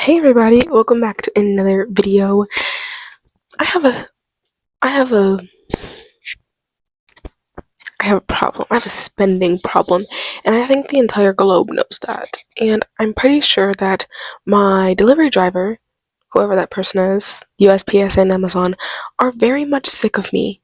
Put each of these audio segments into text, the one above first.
Hey everybody, welcome back to another video. I have a I have a I have a problem. I have a spending problem, and I think the entire globe knows that. And I'm pretty sure that my delivery driver, whoever that person is, USPS and Amazon, are very much sick of me.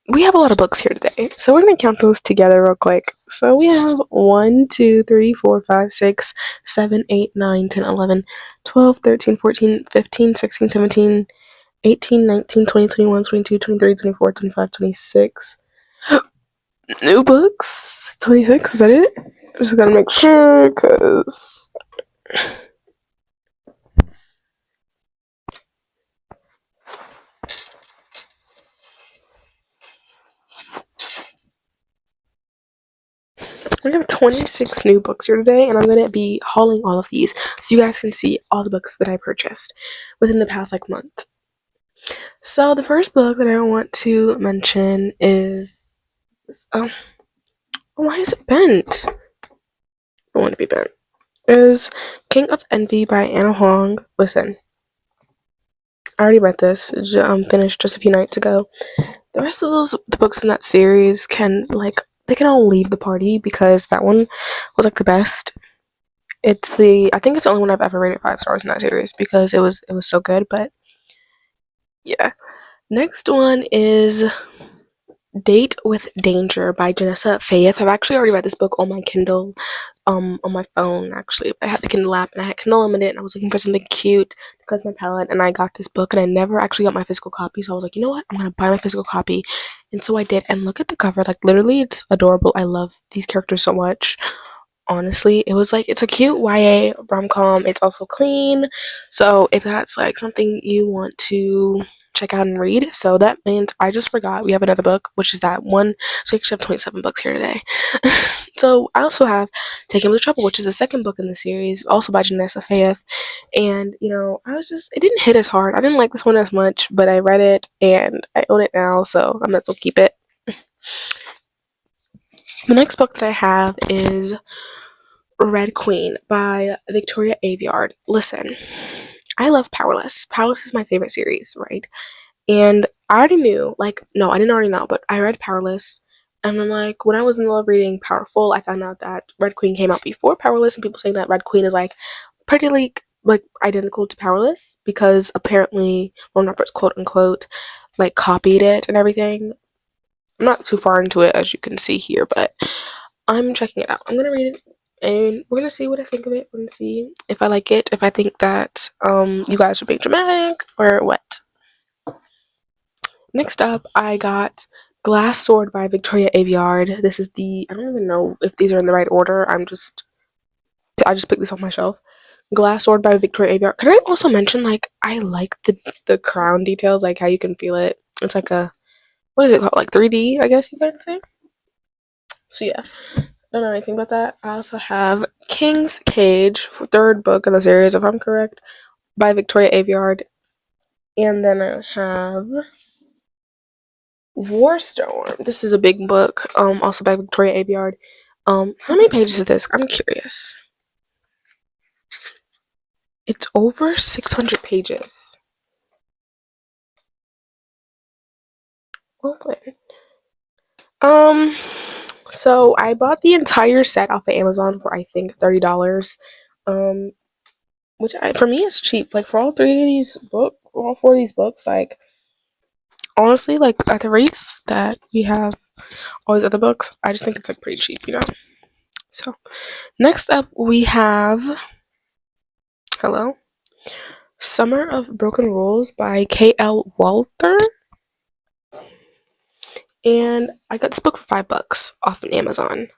We have a lot of books here today, so we're gonna count those together real quick. So we have 1, 2, 3, 4, 5, 6, 7, 8, 9, 10, 11, 12, 13, 14, 15, 16, 17, 18, 19, 20, 21, 22, 23, 24, 25, 26. New books? 26, is that it? I just gotta make sure, because we have 26 new books here today, and I'm gonna be hauling all of these so you guys can see all the books that I purchased within the past month. So the first book that I want to mention is why is it bent? I don't want to be bent. Is King of Envy by Anna Huang. Listen, I already read this. Finished just a few nights ago. The rest of the books in that series they can all leave the party because that one was the best. I think it's the only one I've ever rated 5 stars in that series because it was so good. But yeah, next one is Date with Danger by Janessa Faith. I've actually already read this book on my Kindle, on my phone actually. I had the Kindle app and I had Kindle Unlimited and I was looking for something cute to cleanse my palette, and I got this book and I never actually got my physical copy, so I was like, you know what? I'm gonna buy my physical copy. And so I did, and look at the cover, literally it's adorable. I love these characters so much. Honestly, it's a cute YA rom-com. It's also clean. So if that's something you want to check out and read, so that means I just forgot we have another book, which is that one. So I actually have 27 books here today. So I also have Taking with Trouble, which is the second book in the series, also by Janessa Faith. And it didn't hit as hard. I didn't like this one as much, but I read it and I own it now, so I'm gonna still keep it. The next book that I have is Red Queen by Victoria Aveyard. Listen, I love Powerless. Powerless is my favorite series, right? And I already knew, no, I didn't already know, but I read Powerless. And then, when I was in love reading Powerful, I found out that Red Queen came out before Powerless, and people saying that Red Queen is, pretty, identical to Powerless, because apparently Lone Roberts, quote unquote, copied it and everything. I'm not too far into it, as you can see here, but I'm checking it out. I'm gonna read it, and we're gonna see what I think of it. We're gonna see if I like it, if I think that you guys are being dramatic or what. Next up, I got Glass Sword by Victoria Aveyard. This is I don't even know if these are in the right order. I just picked this off my shelf. Glass Sword by Victoria Aveyard. Could I also mention, I like the crown details, how you can feel it. It's what is it called? 3D, I guess you could say. So yeah, don't know anything about that. I also have King's Cage, third book in the series, if I'm correct, by Victoria Aveyard. And then I have Warstorm. This is a big book, also by Victoria Aveyard. How many pages is this? I'm curious. It's over 600 pages. Well played. So I bought the entire set off of Amazon for I think $30. Which for me is cheap. For all all 4 of these books, honestly, at the rates that we have all these other books, I just think it's pretty cheap. So next up we have Summer of Broken Rules by K.L. Walter. And I got this book for $5 off of Amazon.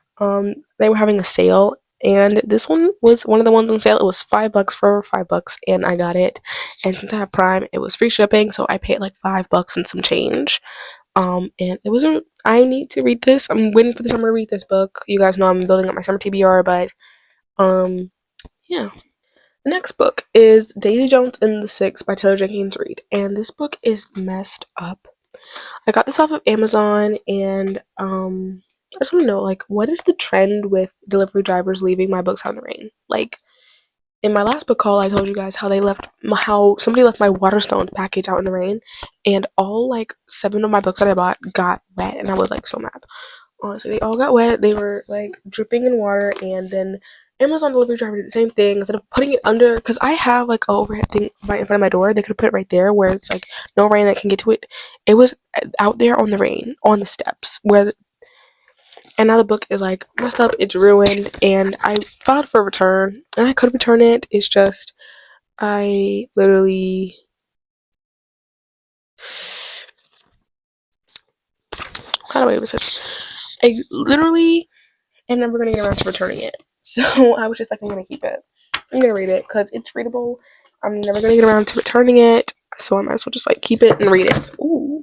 They were having a sale, and this one was one of the ones on sale. It was $5 for $5, and I got it. And since I have Prime, it was free shipping, so I paid $5 and some change. And it was I need to read this. I'm waiting for the summer to read this book. You guys know I'm building up my summer TBR, but yeah. The next book is Daisy Jones and the Six by Taylor Jenkins Reid, and this book is messed up. I got this off of Amazon, and I just want to know, like, what is the trend with delivery drivers leaving my books out in the rain? Like, in my last book haul, I told you guys how somebody left my Waterstone package out in the rain, and all like 7 of my books that I bought got wet, and I was like so mad. Honestly, they all got wet. They were like dripping in water, and then Amazon delivery driver did the same thing. Instead of putting it under, because I have like a overhead thing right in front of my door, they could have put it right there where it's like no rain that can get to it. It was out there on the rain on the steps where, and now the book is like messed up. It's ruined, and I filed for a return, and I could return it. It's just I literally, how do I even say this? I literally am never gonna get around to returning it. So I was just like, I'm gonna keep it. I'm gonna read it because it's readable. I'm never gonna get around to returning it, so I might as well just like keep it and read it. Ooh.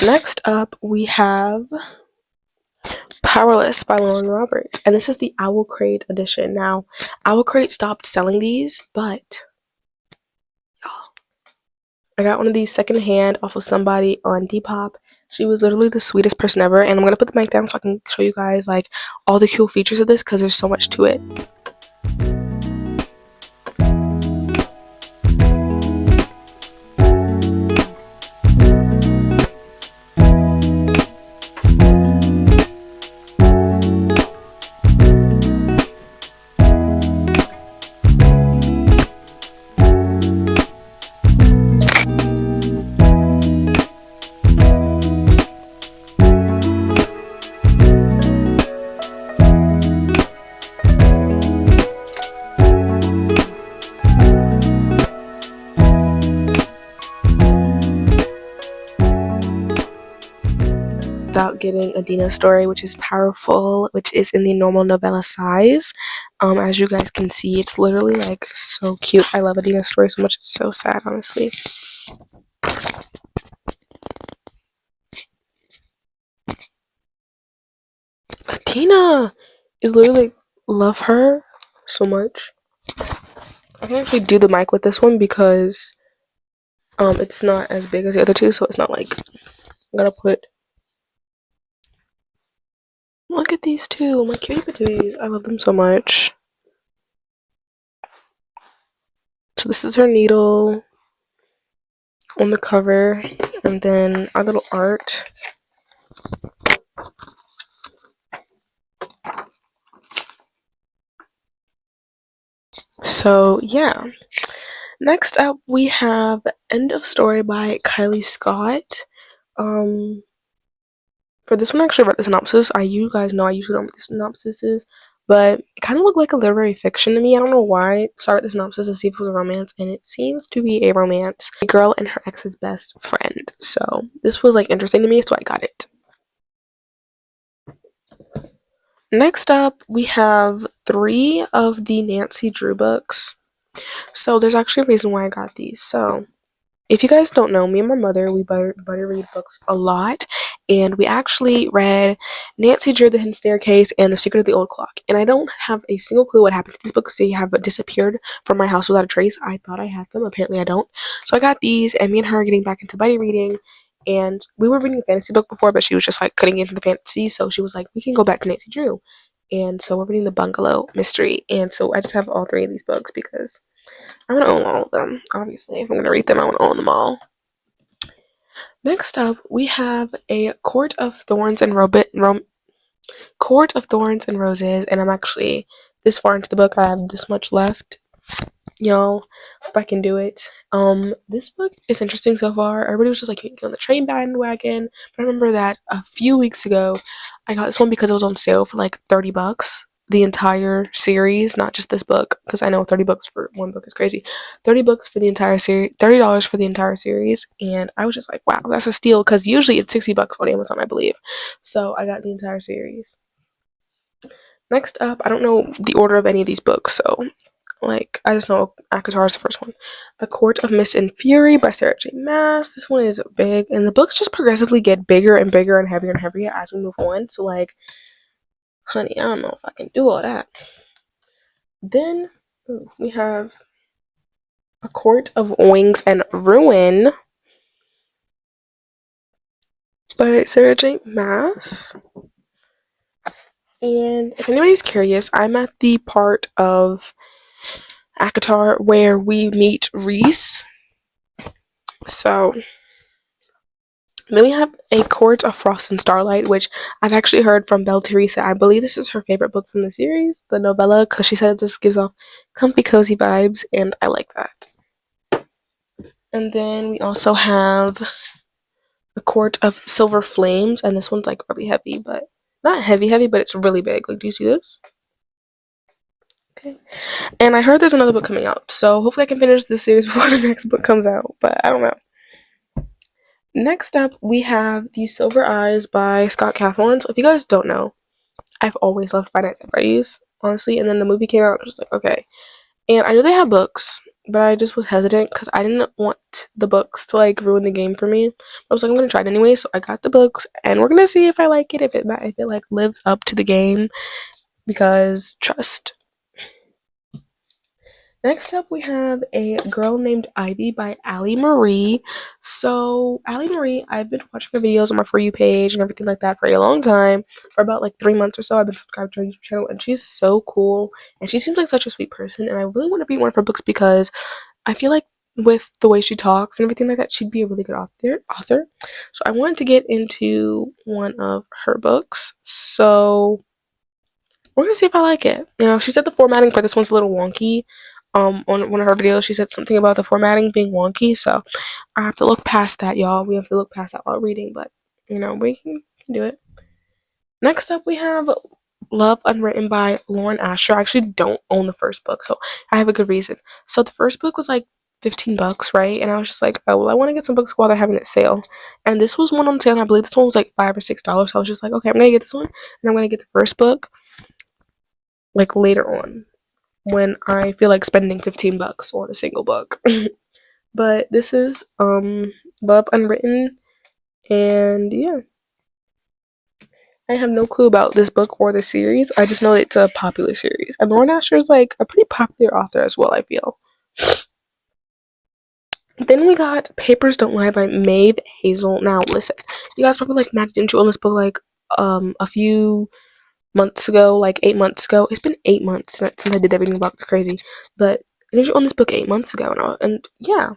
Next up, we have Powerless by Lauren Roberts, and this is the Owl Crate edition. Now, Owl Crate stopped selling these, but I got one of these secondhand off of somebody on Depop. She was literally the sweetest person ever, and I'm gonna put the mic down so I can show you guys like all the cool features of this because there's so much to it. Without getting Adina's story, which is powerful, which is in the normal novella size. As you guys can see, it's literally like so cute. I love Adina's story so much. It's so sad, honestly. Adina is literally love her so much. I can actually do the mic with this one because it's not as big as the other two, so it's not like I'm gonna put. Look at these two, my cutie patooties. I love them so much. So this is her needle on the cover, and then our little art. So yeah. Next up we have End of Story by Kylie Scott. For this one I actually read the synopsis. You guys know I usually don't read the synopsises, but it kind of looked like a literary fiction to me. I don't know why. So I read the synopsis to see if it was a romance, and it seems to be a romance. A girl and her ex's best friend. So this was like interesting to me, so I got it. Next up, we have 3 of the Nancy Drew books. So there's actually a reason why I got these. So if you guys don't know, me and my mother, we buddy read books a lot, and we actually read Nancy Drew, The Hidden Staircase, and The Secret of the Old Clock. And I don't have a single clue what happened to these books. They have disappeared from my house without a trace. I thought I had them. Apparently I don't. So I got these, and me and her are getting back into buddy reading. And we were reading a fantasy book before, but she was just like cutting into the fantasy. So she was like, we can go back to Nancy Drew. And so we're reading The Bungalow Mystery. And so I just have all 3 of these books because I want to own all of them. Obviously, if I'm going to read them, I want to own them all. Next up, we have a Court of Thorns and Roses, and I'm actually this far into the book. I have this much left. Y'all, hope I can do it. This book is interesting so far. Everybody was just like get on the train bandwagon, but I remember that a few weeks ago, I got this one because it was on sale for like $30. The entire series, not just this book, because I know $30 for one book is crazy. $30 for the entire series, $30 for the entire series, and I was just like, wow, that's a steal. Because usually it's $60 on Amazon, I believe. So I got the entire series. Next up, I don't know the order of any of these books, so like I just know ACOTAR is the first one. A Court of Mist and Fury by Sarah J. Maas. This one is big, and the books just progressively get bigger and bigger and heavier as we move on. So like, honey, I don't know if I can do all that. Then we have A Court of Wings and Ruin by Sarah J. Maas. And if anybody's curious, I'm at the part of ACOTAR where we meet Reese. So then we have A Court of Frost and Starlight, which I've actually heard from Belle Teresa. I believe this is her favorite book from the series, the novella, because she said this gives off comfy, cozy vibes, and I like that. And then we also have A Court of Silver Flames, and this one's like really heavy, but not heavy, but it's really big. Like, do you see this? Okay. And I heard there's another book coming out, so hopefully I can finish this series before the next book comes out, but I don't know. Next up, we have The Silver Eyes by Scott Cawthon. So if you guys don't know, I've always loved Five Nights at Freddy's, honestly, and then the movie came out, I was just like, okay. And I knew they had books, but I just was hesitant because I didn't want the books to like ruin the game for me. I was like, I'm gonna try it anyway, so I got the books, and we're gonna see if I like it, if it like lives up to the game, because trust. Next up, we have A Girl Named Ivy by Allie Marie. So, Allie Marie, I've been watching her videos on my For You page and everything like that for a long time. For about like 3 months or so, I've been subscribed to her YouTube channel, and she's so cool. And she seems like such a sweet person, and I really want to read one of her books because I feel like with the way she talks and everything like that, she'd be a really good author. So, I wanted to get into one of her books. So, we're gonna see if I like it. You know, she said the formatting for this one's a little wonky. On one of her videos, she said something about the formatting being wonky, so I have to look past that, y'all. We have to look past that while reading, but you know, we can do it. Next up, we have Love Unwritten by Lauren Asher. I actually don't own the first book, so I have a good reason. So the first book was like $15, right? And I was just like, oh well, I want to get some books while they're having that sale. And this was one on sale, and I believe this one was like $5 or $6. So I was just like, okay, I'm gonna get this one, and I'm gonna get the first book like later on, when I feel like spending $15 on a single book. But this is Love Unwritten, and yeah. I have no clue about this book or the series. I just know it's a popular series. And Lauren Asher is like a pretty popular author as well, I feel. Then we got Papers Don't Lie by Maeve Hazel. Now listen, you guys probably like, Matt, didn't you own this book like a few months ago, like 8 months ago? It's been 8 months since I did that reading block. It's crazy. But didn't you own this book 8 months ago? And yeah.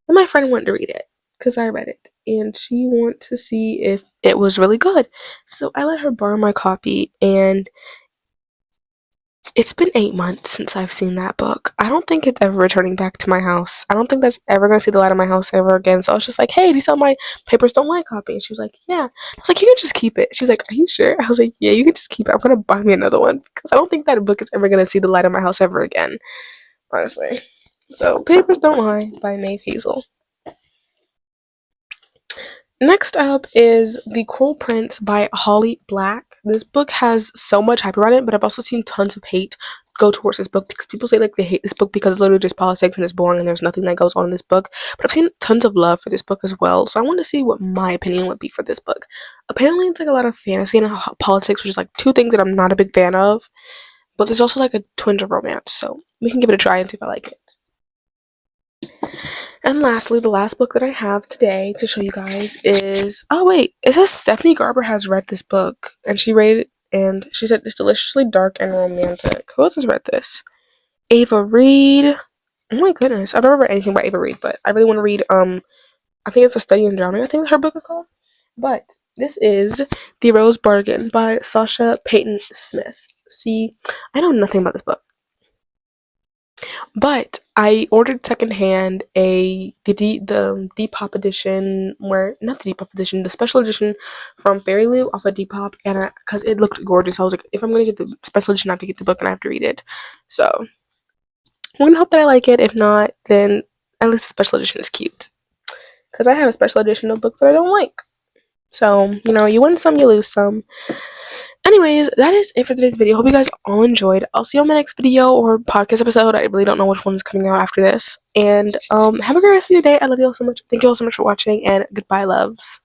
And my friend wanted to read it because I read it, and she wanted to see if it was really good. So I let her borrow my copy, and it's been 8 months since I've seen that book. I don't think it's ever returning back to my house. I don't think that's ever going to see the light of my house ever again. So I was just like, hey, do you sell my Papers Don't Lie copy? And she was like, yeah. I was like, you can just keep it. She was like, are you sure? I was like, yeah, you can just keep it. I'm going to buy me another one because I don't think that book is ever going to see the light of my house ever again, honestly. So Papers Don't Lie by Maeve Hazel. Next up is The Cruel Prince by Holly Black. This book has so much hype around it, but I've also seen tons of hate go towards this book because people say like they hate this book because it's literally just politics and it's boring and there's nothing that goes on in this book. But I've seen tons of love for this book as well, so I want to see what my opinion would be for this book. Apparently, it's like a lot of fantasy and politics, which is like two things that I'm not a big fan of. But there's also like a twinge of romance, so we can give it a try and see if I like it. And lastly, the last book that I have today to show you guys is, oh wait, it says Stephanie Garber has read this book, and she rated, and she said it's deliciously dark and romantic. Who else has read this? Ava Reed. Oh my goodness, I've never read anything by Ava Reed, but I really want to read, I think it's A Study in Drowning, I think her book is called. But this is The Rose Bargain by Sasha Payton Smith. See, I know nothing about this book. But I ordered secondhand the Depop edition, where not the Depop edition, the special edition from Fairy Lou off of Depop, and because it looked gorgeous, I was like, if I'm gonna get the special edition, I have to get the book and I have to read it. So I'm gonna hope that I like it. If not, then at least the special edition is cute. Because I have a special edition of books that I don't like. So, you know, you win some, you lose some. Anyways, that is it for today's video. Hope you guys all enjoyed. I'll see you on my next video or podcast episode. I really don't know which one is coming out after this. And have a great rest of your day. I love you all so much. Thank you all so much for watching, and goodbye, loves.